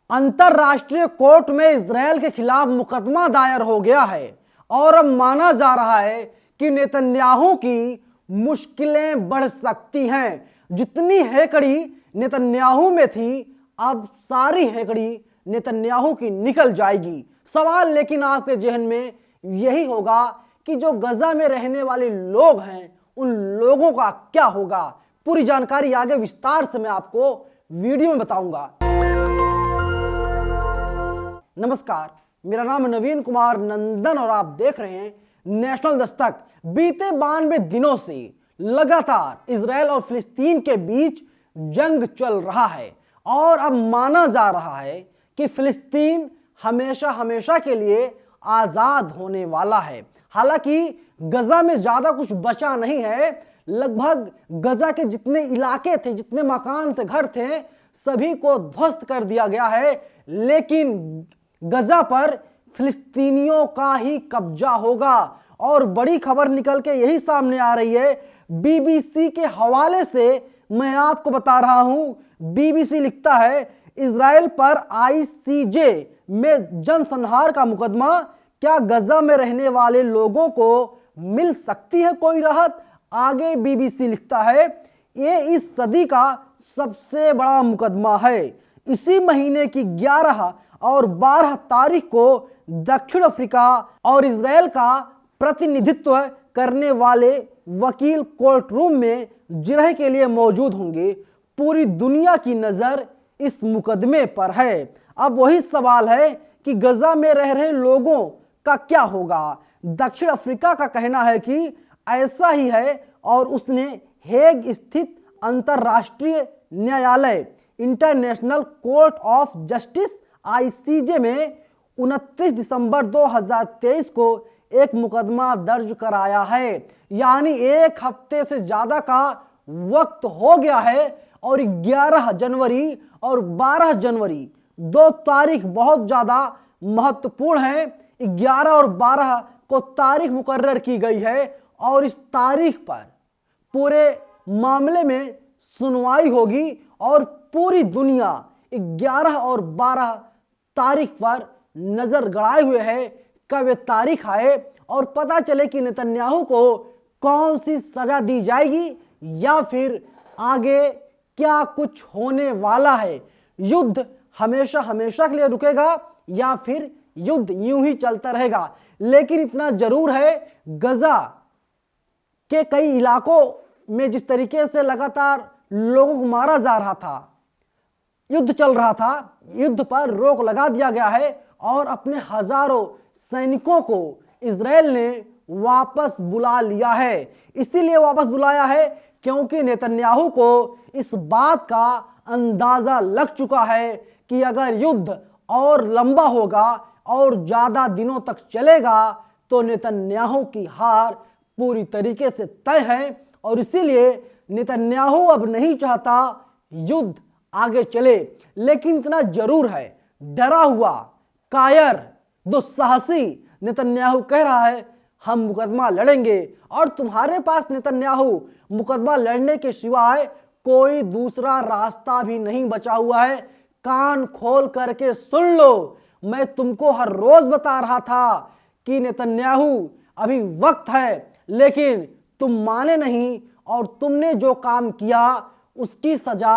अंतरराष्ट्रीय कोर्ट में इजरायल के खिलाफ मुकदमा दायर हो गया है और अब माना जा रहा है कि नेतन्याहू की मुश्किलें बढ़ सकती हैं। जितनी हेकड़ी नेतन्याहू में थी, अब सारी हेकड़ी नेतन्याहू की निकल जाएगी। सवाल लेकिन आपके जहन में यही होगा कि जो गजा में रहने वाले लोग हैं, उन लोगों का क्या होगा। पूरी जानकारी आगे विस्तार से मैं आपको वीडियो में बताऊंगा। नमस्कार, मेरा नाम नवीन कुमार नंदन और आप देख रहे हैं नेशनल दस्तक। बीते 92 दिनों से लगातार इजराइल और फिलिस्तीन के बीच जंग चल रहा है और अब माना जा रहा है कि फिलिस्तीन हमेशा हमेशा के लिए आजाद होने वाला है। हालांकि गजा में ज्यादा कुछ बचा नहीं है। लगभग गजा के जितने इलाके थे, जितने मकान थे, घर थे, सभी को ध्वस्त कर दिया गया है। लेकिन गजा पर फिलिस्तीनियों का ही कब्जा होगा और बड़ी खबर निकल के यही सामने आ रही है। बीबीसी के हवाले से मैं आपको बता रहा हूं। बीबीसी लिखता है, इजराइल पर आईसीजे में जनसंहार का मुकदमा, क्या गजा में रहने वाले लोगों को मिल सकती है कोई राहत। आगे बीबीसी लिखता है, ये इस सदी का सबसे बड़ा मुकदमा है। इसी महीने की 11 और 12 तारीख को दक्षिण अफ्रीका और इजराइल का प्रतिनिधित्व करने वाले वकील कोर्ट रूम में जिरह के लिए मौजूद होंगे। पूरी दुनिया की नजर इस मुकदमे पर है। अब वही सवाल है कि गजा में रह रहे लोगों का क्या होगा। दक्षिण अफ्रीका का कहना है कि ऐसा ही है और उसने हेग स्थित अंतरराष्ट्रीय न्यायालय international court of justice ICJ में 29 दिसंबर 2023 को एक मुकदमा दर्ज कराया है। यानी एक हफ्ते से ज्यादा का वक्त हो गया है और 11 जनवरी और 12 जनवरी 2 तारीख बहुत ज्यादा महत्वपूर्ण है। 11 और 12 को तारीख मुकर्रर की गई है और इस तारीख पर पूरे मामले में सुनवाई होगी और पूरी दुनिया 11 और 12 तारीख पर नजर गड़ाए हुए है कब ये तारीख आए और पता चले कि नेतन्याहू को कौन सी सजा दी जाएगी या फिर आगे क्या कुछ होने वाला है। युद्ध हमेशा हमेशा के लिए रुकेगा या फिर युद्ध यूं ही चलता रहेगा। लेकिन इतना जरूर है, गजा के कई इलाकों में जिस तरीके से लगातार लोगों को मारा जा रहा था, युद्ध चल रहा था, युद्ध पर रोक लगा दिया गया है और अपने हजारों सैनिकों को इजराइल ने वापस बुला लिया है। इसीलिए वापस बुलाया है क्योंकि नेतन्याहू को इस बात का अंदाजा लग चुका है कि अगर युद्ध और लंबा होगा और ज्यादा दिनों तक चलेगा तो नेतन्याहू की हार पूरी तरीके से तय है। और इसीलिए नेतन्याहू अब नहीं चाहता युद्ध आगे चले। लेकिन इतना जरूर है, डरा हुआ, कायर, दुस्साहसी नेतन्याहू कह रहा है, हम मुकदमा लड़ेंगे। और तुम्हारे पास नेतन्याहू मुकदमा लड़ने के सिवाय कोई दूसरा रास्ता भी नहीं बचा हुआ है। कान खोल करके सुन लो, मैं तुमको हर रोज बता रहा था कि नेतन्याहू अभी वक्त है, लेकिन तुम माने नहीं और तुमने जो काम किया उसकी सजा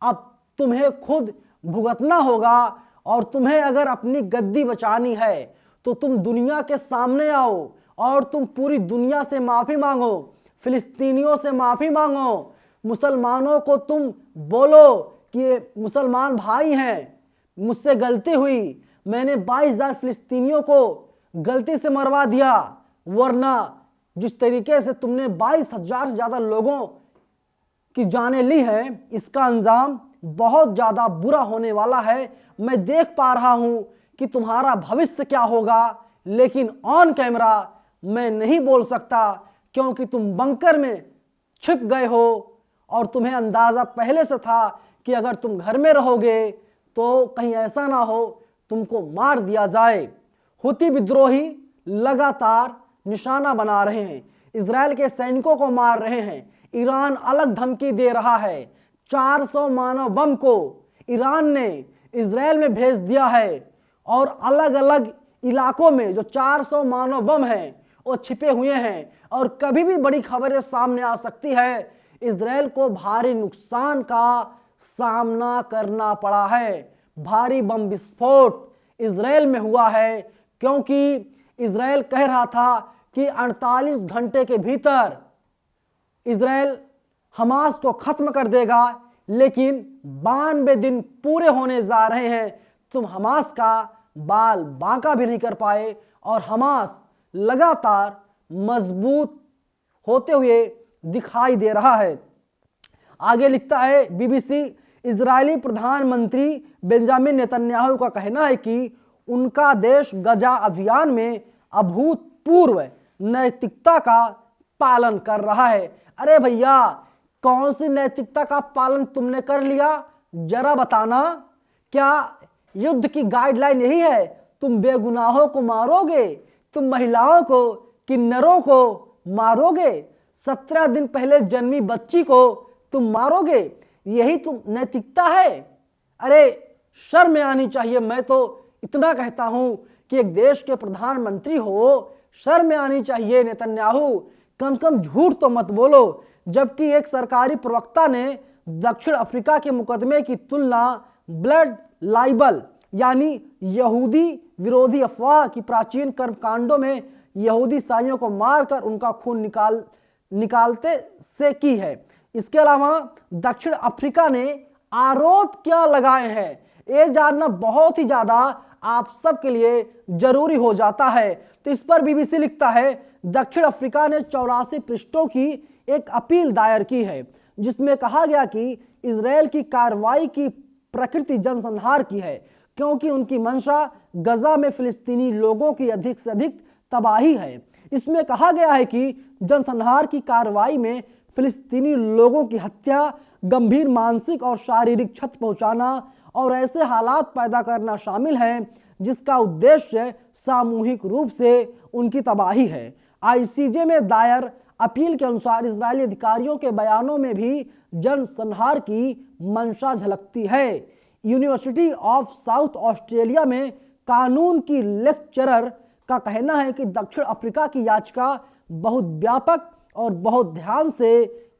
अब तुम्हें खुद भुगतना होगा। और तुम्हें अगर अपनी गद्दी बचानी है तो तुम दुनिया के सामने आओ और तुम पूरी दुनिया से माफी मांगो, फिलिस्तीनियों से माफी मांगो, मुसलमानों को तुम बोलो कि ये मुसलमान भाई हैं, मुझसे गलती हुई, मैंने 22,000 फिलिस्तीनियों को गलती से मरवा दिया, वरना जिस तरीके से तुमने 22,000 से ज्यादा लोगों की जानें ली है, इसका अंजाम बहुत ज्यादा बुरा होने वाला है। मैं देख पा रहा हूं कि तुम्हारा भविष्य क्या होगा, लेकिन ऑन कैमरा मैं नहीं बोल सकता क्योंकि तुम बंकर में छिप गए हो और तुम्हें अंदाजा पहले से था कि अगर तुम घर में रहोगे तो कहीं ऐसा ना हो तुमको मार दिया जाए। हुती विद्रोही लगातार निशाना बना रहे हैं, इजराइल के सैनिकों को मार रहे हैं। ईरान अलग धमकी दे रहा है। 400 मानव बम को ईरान ने इजराइल में भेज दिया है और अलग अलग इलाकों में जो 400 मानव बम हैं वो छिपे हुए हैं और कभी भी बड़ी खबरें सामने आ सकती है। इजराइल को भारी नुकसान का सामना करना पड़ा है। भारी बम विस्फोट इजराइल में हुआ है क्योंकि इजराइल कह रहा था कि 48 घंटे के भीतर इजराइल हमास को खत्म कर देगा, लेकिन 92 दिन पूरे होने जा रहे हैं, तुम हमास का बाल बांका भी नहीं कर पाए और हमास लगातार मजबूत होते हुए दिखाई दे रहा है। आगे लिखता है बीबीसी, इजरायली प्रधानमंत्री बेंजामिन नेतन्याहू का कहना है कि उनका देश गजा अभियान में अभूतपूर्व नैतिकता का पालन कर रहा है। अरे भैया, कौन सी नैतिकता का पालन तुमने कर लिया, जरा बताना। क्या युद्ध की गाइडलाइन यही है, तुम बेगुनाहों को मारोगे, तुम महिलाओं को, किन्नरों को मारोगे, 17 दिन पहले जन्मी बच्ची को तुम मारोगे, यही तुम नैतिकता है? अरे शर्म आनी चाहिए। मैं तो इतना कहता हूं कि एक देश के प्रधानमंत्री हो, शर्म आनी चाहिए नेतन्याहू, कम से कम झूठ तो मत बोलो। जबकि एक सरकारी प्रवक्ता ने दक्षिण अफ्रीका के मुकदमे की तुलना ब्लड लाइबल यानी यहूदी विरोधी अफवाह की प्राचीन कर्मकांडों में यहूदी ईसाइयों को मारकर उनका खून निकालते से की है। इसके अलावा दक्षिण अफ्रीका ने आरोप क्या लगाए हैं, ये जानना बहुत ही ज्यादा आप सबके लिए जरूरी हो जाता है। तो इस पर बीबीसी लिखता है, दक्षिण अफ्रीका ने 84 पृष्ठों की एक अपील दायर की है जिसमें कहा गया कि इजराइल की कार्रवाई की प्रकृति जनसंहार की है क्योंकि उनकी मंशा गजा में फिलिस्तीनी लोगों की अधिक से अधिक तबाही है। इसमें कहा गया है कि जनसंहार की कार्रवाई में फिलिस्तीनी लोगों की हत्या, गंभीर मानसिक और शारीरिक क्षति पहुंचाना और ऐसे हालात पैदा करना शामिल है जिसका उद्देश्य सामूहिक रूप से उनकी तबाही है। आईसीजे में दायर अपील के अनुसार इजरायली अधिकारियों के बयानों में भी जनसंहार की मंशा झलकती है। यूनिवर्सिटी ऑफ साउथ ऑस्ट्रेलिया में कानून की लेक्चरर का कहना है कि दक्षिण अफ्रीका की याचिका बहुत व्यापक और बहुत ध्यान से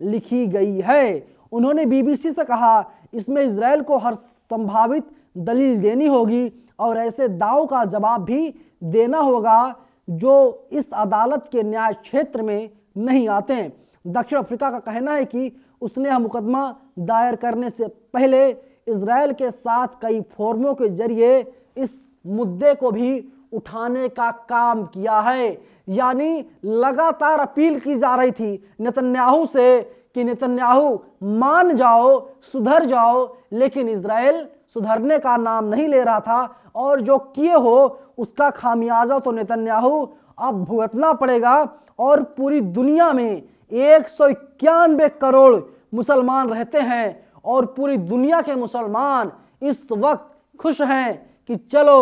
लिखी गई है। उन्होंने बीबीसी से कहा, इसमें इजराइल को हर संभावित दलील देनी होगी और ऐसे दावों का जवाब भी देना होगा जो इस अदालत के न्याय क्षेत्र में नहीं आते हैं। दक्षिण अफ्रीका का कहना है कि उसने यह मुकदमा दायर करने से पहले इजराइल के साथ कई फोरमों के जरिए इस मुद्दे को भी उठाने का काम किया है। यानी लगातार अपील की जा रही थी नेतन्याहू से कि नेतन्याहू मान जाओ, सुधर जाओ, लेकिन इजराइल सुधरने का नाम नहीं ले रहा था और जो किए हो उसका खामियाजा तो नेतन्याहू अब भुगतना पड़ेगा। और पूरी दुनिया में 191 करोड़ मुसलमान रहते हैं और पूरी दुनिया के मुसलमान इस वक्त खुश हैं कि चलो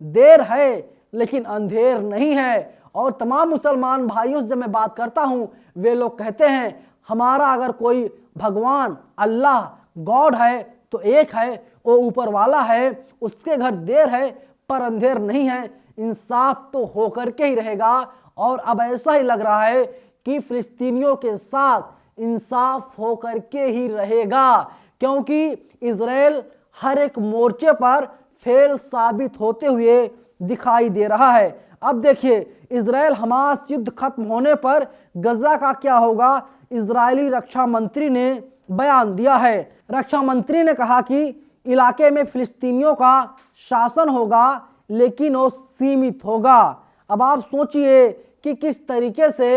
देर है लेकिन अंधेर नहीं है। और तमाम मुसलमान भाइयों से जब मैं बात करता हूं, वे लोग कहते हैं हमारा अगर कोई भगवान अल्लाह गॉड है तो एक है, वो ऊपर वाला है, उसके घर देर है पर अंधेर नहीं है, इंसाफ तो होकर के ही रहेगा। और अब ऐसा ही लग रहा है कि फिलिस्तीनियों के साथ इंसाफ होकर के ही रहेगा क्योंकि इजराइल हर एक मोर्चे पर फेल साबित होते हुए दिखाई दे रहा है। अब देखिए, इजराइल हमास युद्ध खत्म होने पर गजा का क्या होगा, इजरायली रक्षा मंत्री ने बयान दिया है। रक्षा मंत्री ने कहा कि इलाके में फिलिस्तीनियों का शासन होगा लेकिन वो सीमित होगा। अब आप सोचिए कि किस तरीके से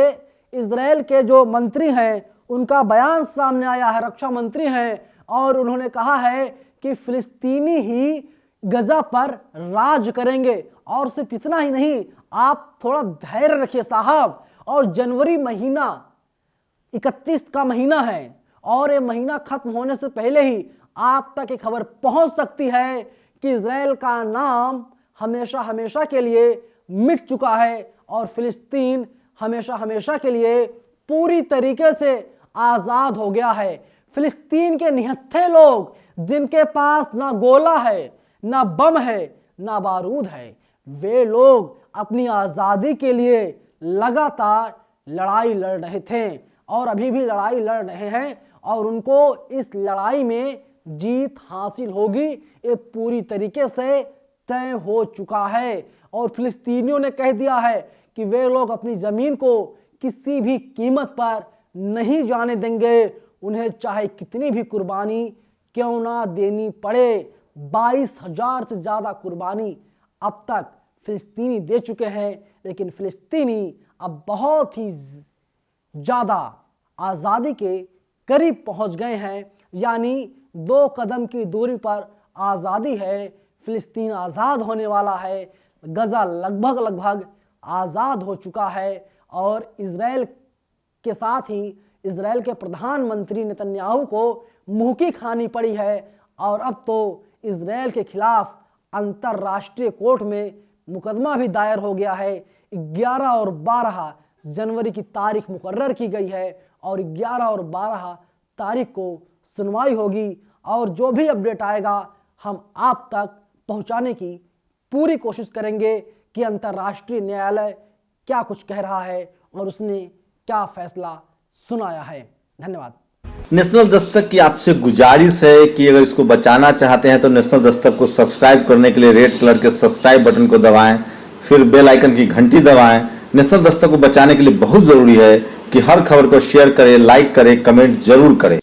इजराइल के जो मंत्री हैं उनका बयान सामने आया है, रक्षा मंत्री हैं, और उन्होंने कहा है कि फिलिस्तीनी ही गजा पर राज करेंगे। और सिर्फ इतना ही नहीं, आप थोड़ा धैर्य रखिए साहब, और जनवरी महीना 31 का महीना है और ये महीना खत्म होने से पहले ही आप तक एक खबर पहुंच सकती है कि इजराइल का नाम हमेशा हमेशा के लिए मिट चुका है और फिलिस्तीन हमेशा हमेशा के लिए पूरी तरीके से आजाद हो गया है। फिलिस्तीन के निहत्थे लोग जिनके पास ना गोला है, ना बम है, ना बारूद है। वे लोग अपनी आजादी के लिए लगातार लड़ाई लड़ रहे थे और अभी भी लड़ाई लड़ रहे हैं और उनको इस लड़ाई में जीत हासिल होगी, ये पूरी तरीके से तय हो चुका है। और फिलिस्तीनियों ने कह दिया है कि वे लोग अपनी जमीन को किसी भी कीमत पर नहीं जाने देंगे, उन्हें चाहे कितनी भी कुर्बानी क्यों ना देनी पड़े। 22,000 से ज्यादा कुर्बानी अब तक फिलिस्तीनी दे चुके हैं, लेकिन फिलिस्तीनी अब बहुत ही ज्यादा आज़ादी के करीब पहुंच गए हैं। यानी 2 कदम की दूरी पर आज़ादी है, फिलिस्तीन आज़ाद होने वाला है। गजा लगभग आज़ाद हो चुका है और इजराइल के साथ ही इजराइल के प्रधानमंत्री नेतन्याहू को मुंह की खानी पड़ी है और अब तो इजराइल के खिलाफ अंतर्राष्ट्रीय कोर्ट में मुकदमा भी दायर हो गया है। 11 और 12 जनवरी की तारीख मुकर्रर की गई है और 11 और 12 तारीख को सुनवाई होगी और जो भी अपडेट आएगा हम आप तक पहुंचाने की पूरी कोशिश करेंगे कि अंतर्राष्ट्रीय न्यायालय क्या कुछ कह रहा है और उसने क्या फैसला सुनाया है। धन्यवाद। नेशनल दस्तक की आपसे गुजारिश है कि अगर इसको बचाना चाहते हैं तो नेशनल दस्तक को सब्सक्राइब करने के लिए रेड कलर के सब्सक्राइब बटन को दबाएं, फिर बेल आइकन की घंटी दबाएं। नेशनल दस्तक को बचाने के लिए बहुत जरूरी है कि हर खबर को शेयर करें, लाइक करें, कमेंट जरूर करें।